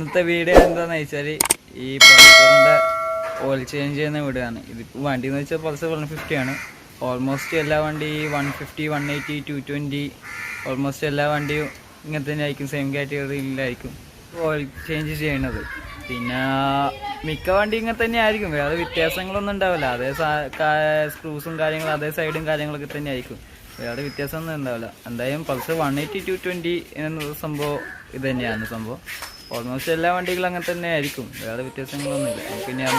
ഇന്നത്തെ വീഡിയോ എന്താണെന്ന് വെച്ചാൽ ഈ പൾസറിൻ്റെ ഓയിൽ ചേഞ്ച് ചെയ്യുന്ന വീഡിയോ ആണ്. ഇതിപ്പോൾ വണ്ടി എന്ന് വെച്ചാൽ പൾസർ 150 ആണ്. ഓൾമോസ്റ്റ് എല്ലാ വണ്ടി 150, 180, 220 ഓൾമോസ്റ്റ് എല്ലാ വണ്ടിയും ഇങ്ങനെ തന്നെ ആയിരിക്കും, സെയിം കാറ്റഗറിയിലായിരിക്കും ഓയിൽ ചേഞ്ച് ചെയ്യണത്. പിന്നെ മിക്ക വണ്ടി ഇങ്ങനെ തന്നെ ആയിരിക്കും, വേറെ വ്യത്യാസങ്ങളൊന്നും ഉണ്ടാവില്ല. അതേ സ്ക്രൂസും കാര്യങ്ങളും അതേ സൈഡും കാര്യങ്ങളൊക്കെ തന്നെ ആയിരിക്കും, വേറെ വ്യത്യാസമൊന്നും ഉണ്ടാവില്ല. എന്തായാലും പൾസർ 180, 220 എന്ന സംഭവം ഇത് തന്നെയാണ് സംഭവം. ഓൾമോസ്റ്റ് എല്ലാ വണ്ടികളും അങ്ങനെ തന്നെ ആയിരിക്കും, വേറെ വ്യത്യാസങ്ങളൊന്നുമില്ല. നമുക്ക് ഞാൻ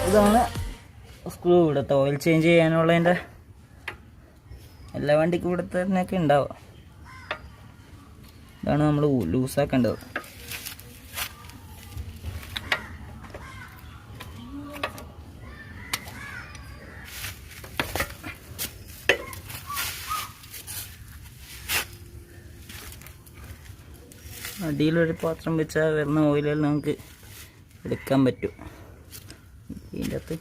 ഇതാണ് സ്ക്രൂ ഇവിടുത്തെ ഓയിൽ ചേഞ്ച് ചെയ്യാനുള്ളതിൻ്റെ. എല്ലാ വണ്ടിക്കും ഇവിടെ തന്നെയൊക്കെ ഉണ്ടാവുക. ഇതാണ് നമ്മൾ ലൂസാക്കേണ്ടത്. അടിയിലൊരു പാത്രം വെച്ചാൽ വരുന്ന ഓയിലെല്ലാം നമുക്ക് എടുക്കാൻ പറ്റും. ഇതിൻ്റെ അകത്ത്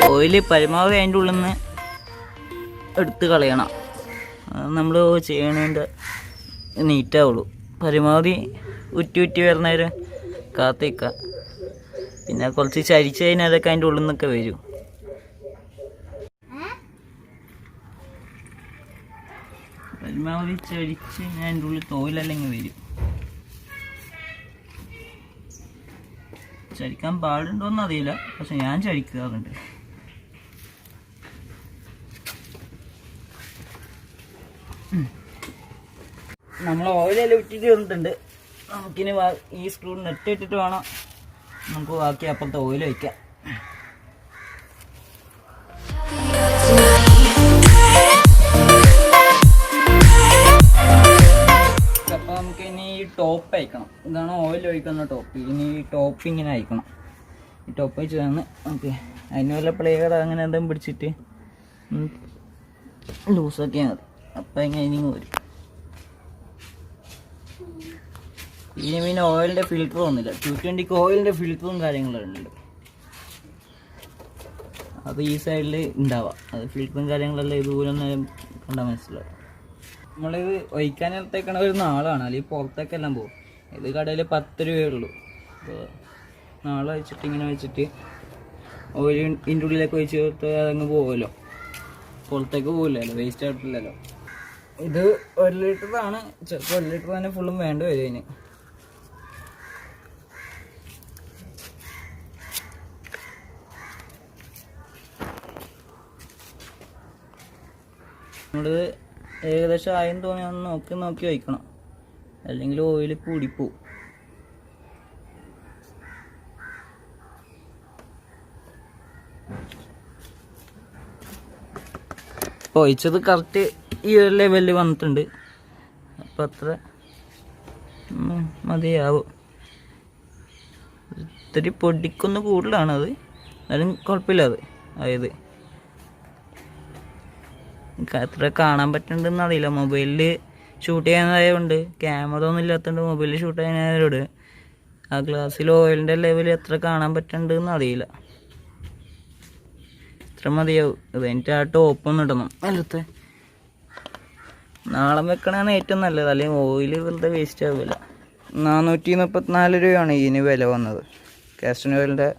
ഓയില് പരമാവധി അതിൻ്റെ ഉള്ളിൽ നിന്ന് എടുത്ത് കളയണം. അത് നമ്മൾ ചെയ്യണതിൻ്റെ നീറ്റാവുള്ളൂ. പരമാവധി ഉറ്റി വരുന്നവരെ കാത്തേക്കുക. പിന്നെ കുറച്ച് ചരിച്ച് കഴിഞ്ഞാൽ അതൊക്കെ അതിൻ്റെ ഉള്ളിൽ നിന്നൊക്കെ വരും. പരമാവധി ചരിച്ച് കഴിഞ്ഞാൽ അതിൻ്റെ ഉള്ളിൽ തോയിലല്ലെങ്കിൽ വരും. ചരിക്കാൻ പാടുണ്ടോയെന്ന് അറിയില്ല, പക്ഷെ ഞാൻ ചരിക്കാറുണ്ട്. നമ്മൾ ഓയിലെല്ലാം ഇട്ടിട്ട് വന്നിട്ടുണ്ട്. നമുക്കിനി ഈ സ്ക്രൂ നെറ്റ് ഇട്ടിട്ട് വേണം നമുക്ക് ബാക്കി അപ്പുറത്തെ ഓയിൽ വയ്ക്കാം. അപ്പോൾ നമുക്ക് ഇനി ഈ ടോപ്പ് അയക്കണം. ഇതാണ് ഓയിൽ ഒഴിക്കുന്ന ടോപ്പ്. ഇനി ഈ ടോപ്പ് ഇങ്ങനെ അയക്കണം. ഈ ടോപ്പ് വെച്ച് തന്ന് നമുക്ക് അതിന് വല്ല പ്ലേയർ അങ്ങനെ എന്തെങ്കിലും പിടിച്ചിട്ട് ലൂസാക്കിയാൽ മതി. അപ്പം ഇങ്ങനെ ഇനി വരും. ഇനി പിന്നെ ഓയിലിൻ്റെ ഫിൽറ്റർ ഒന്നുമില്ല. 220 ഓയിലിൻ്റെ ഫിൽറ്ററും കാര്യങ്ങളും ഉണ്ട്. അത് ഈ സൈഡിൽ ഉണ്ടാവാം. അത് ഫിൽറ്ററും കാര്യങ്ങളെല്ലാം ഇതുപോലെ ഒന്ന് കണ്ടാൽ മനസ്സിലാവും. നമ്മളിത് ഒഴിക്കാനത്തേക്കണ ഒരു നാളാണ്, അല്ലെങ്കിൽ പുറത്തേക്കെല്ലാം പോകും. ഇത് കടയിൽ 10 രൂപയേ ഉള്ളൂ. അപ്പോൾ നാളെ വെച്ചിട്ട് ഇങ്ങനെ വെച്ചിട്ട് ഓയിൽ ഇതിൻ്റെ ഉള്ളിലേക്ക് ഒഴിച്ച് കൊടുത്ത് അതങ്ങ് പോകുമല്ലോ, പുറത്തേക്ക് പോകില്ലല്ലോ, വേസ്റ്റ് ആയിട്ടില്ലല്ലോ. ഇത് 1 ലിറ്ററാണ്. ചിലപ്പോൾ 1 ലിറ്റർ തന്നെ ഫുള്ളും വേണ്ടി വരും അതിന്. നമ്മളിത് ഏകദേശം ആയെന്ന് തോന്നി ഒന്ന് നോക്കി വയ്ക്കണം, അല്ലെങ്കിൽ ഓയിൽ കൂടിപ്പോവും. ഒഴിച്ചത് കറക്റ്റ് ഈ ഒരു ലെവലിൽ വന്നിട്ടുണ്ട്. അപ്പം അത്ര മതിയാവും. ഇത്തിരി പൊടിക്കൊന്ന് കൂടുതലാണത്, എന്നാലും കുഴപ്പമില്ല. അത് അതായത് അത്ര കാണാൻ പറ്റുന്നുണ്ടെന്ന് അറിയില്ല. മൊബൈലിൽ ഷൂട്ട് ചെയ്യാനായതുകൊണ്ട്, ക്യാമറ ഒന്നും ഇല്ലാത്തതുകൊണ്ട് മൊബൈലിൽ ഷൂട്ട് ചെയ്യാനായതുകൊണ്ട് ആ ഗ്ലാസ്സിൽ ഓയിലിൻ്റെ ലെവൽ എത്ര കാണാൻ പറ്റുന്നുണ്ടെന്ന് അറിയില്ല. ഇത്ര മതിയാവും. ഇത് കഴിഞ്ഞിട്ട് ആ ടോപ്പൊന്നും ഇടണം. അല്ലത്തെ നാളെ വെക്കണതാണ് ഏറ്റവും നല്ലത്, അല്ലെങ്കിൽ ഓയിൽ വെറുതെ വേസ്റ്റ് ആവില്ല. 434 രൂപയാണ് ഇതിന് വില വന്നത്. കാസ്റ്റർ ഓയിലിൻ്റെ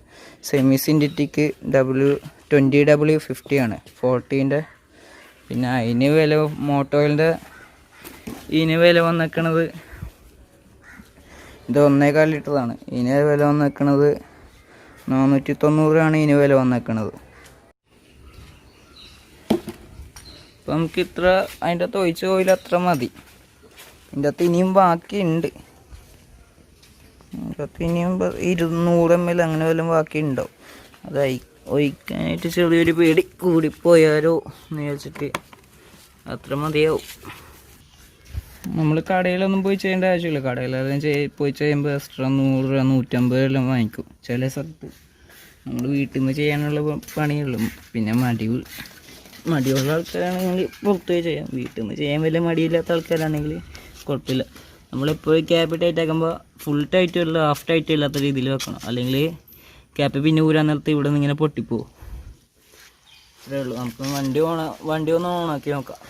സെമി സിന്തറ്റിക് 20W50 ആണ് 40-ൻ്റെ. പിന്നെ അതിന് വില മോട്ടോ ഓയിലിൻ്റെ ഇതിന് വില വന്നേക്കണത് ഇത് 1.25 ലിറ്ററാണ്. ഇതിന് വില വന്നേക്കണത് 490 ഇതിന് വില വന്നേക്കണത്. അപ്പം നമുക്ക് ഇത്ര അതിൻ്റെ അകത്ത് ഒഴിച്ച ഓയിൽ അത്ര മതി. ഇതിൻ്റെ അകത്ത് ഇനിയും ബാക്കിയുണ്ട്. അതിൻ്റെ അകത്ത് ഇനിയും 200 ml അങ്ങനെ വല്ലതും ബാക്കിയുണ്ടാവും. അത് ഒഴിക്കാനായിട്ട് ചെറിയൊരു പേടി, കൂടിപ്പോയാലോ എന്ന് വിചാരിച്ചിട്ട്. അത്ര മതിയാവും. നമ്മൾ കടയിലൊന്നും പോയി ചെയ്യേണ്ട ആവശ്യമില്ല. കടയിലെല്ലാം പോയി ചെയ്യുമ്പോൾ എക്സ്ട്രാ 100 രൂപ 150 എല്ലാം വാങ്ങിക്കും. ചില സ്ഥലത്ത് നമ്മൾ വീട്ടിൽ നിന്ന് ചെയ്യാനുള്ള പണിയുള്ളൂ. പിന്നെ മടിവ് മടിയുള്ള ആൾക്കാരാണെങ്കിൽ പുറത്ത് പോയി ചെയ്യാം. വീട്ടിൽ നിന്ന് ചെയ്യാൻ വലിയ മടിയില്ലാത്ത ആൾക്കാരാണെങ്കിൽ കുഴപ്പമില്ല. നമ്മളെപ്പോഴും ക്യാപ്പ് ടൈറ്റ് ആക്കുമ്പോൾ ഫുൾ ടൈറ്റും ഇല്ല ഹാഫ് ടൈറ്റും ഇല്ലാത്ത രീതിയിൽ വെക്കണം. അല്ലെങ്കിൽ ക്യാപ്പ് പിന്നെ ഊരാൻ നേരത്തെ ഇവിടെ നിന്ന് ഇങ്ങനെ പൊട്ടിപ്പോവും. അത്രേ ഉള്ളൂ. നമുക്ക് വണ്ടി ഒന്ന് ഓണാക്കി നോക്കാം.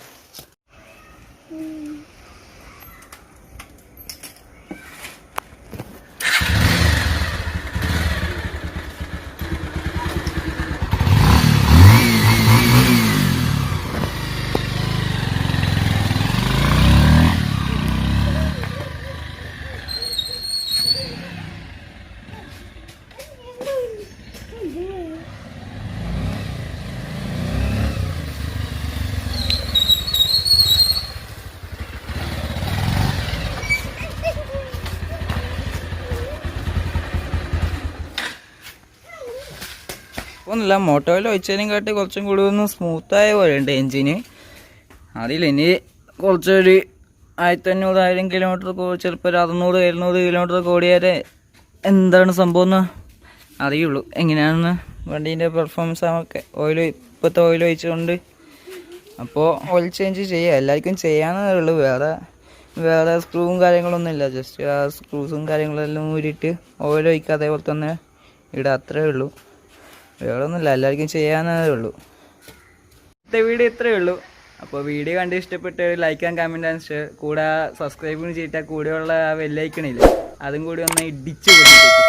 ഒന്നുമില്ല, മോട്ടോ ഓയിൽ ഒഴിച്ചതിനും കാട്ടി കുറച്ചും കൂടി ഒന്ന് സ്മൂത്തായ പോലെ ഉണ്ട് എൻജിന്. അറിയില്ല, ഇനി കുറച്ചൊരു 1500 കിലോമീറ്റർ ചിലപ്പോൾ ഒരു 600-700 കിലോമീറ്റർ ഓടിയാലേ എന്താണ് സംഭവം എന്ന് അറിയുള്ളൂ, എങ്ങനെയാണെന്ന് വണ്ടീൻ്റെ പെർഫോമൻസ് ആവൊക്കെ. ഇപ്പോഴത്തെ ഓയിൽ ഒഴിച്ചുകൊണ്ട് അപ്പോൾ ഓയിൽ ചേഞ്ച് ചെയ്യുക, എല്ലാവർക്കും ചെയ്യാനേ ഉള്ളൂ. വേറെ സ്ക്രൂവും കാര്യങ്ങളൊന്നും ഇല്ല. ജസ്റ്റ് ആ സ്ക്രൂസും കാര്യങ്ങളെല്ലാം ഊരിയിട്ട് ഓയിൽ ഒഴിക്കുക, അതേപോലെ തന്നെ ഇടുക, അത്രേ ഉള്ളൂ. വേറെ ഒന്നുമില്ല, എല്ലാവർക്കും ചെയ്യാനേ ഉള്ളൂ. ഇന്നത്തെ വീഡിയോ ഇത്രയേ ഉള്ളൂ. അപ്പോൾ വീഡിയോ കണ്ട് ഇഷ്ടപ്പെട്ട് like and comment and share, കൂടെ സബ്സ്ക്രൈബും ചെയ്തിട്ട് കൂടെയുള്ള ആ ബെല്ലൈക്കണില്ലേ അതും കൂടി ഒന്ന് ഇടിച്ച് കൊടുത്തിട്ട്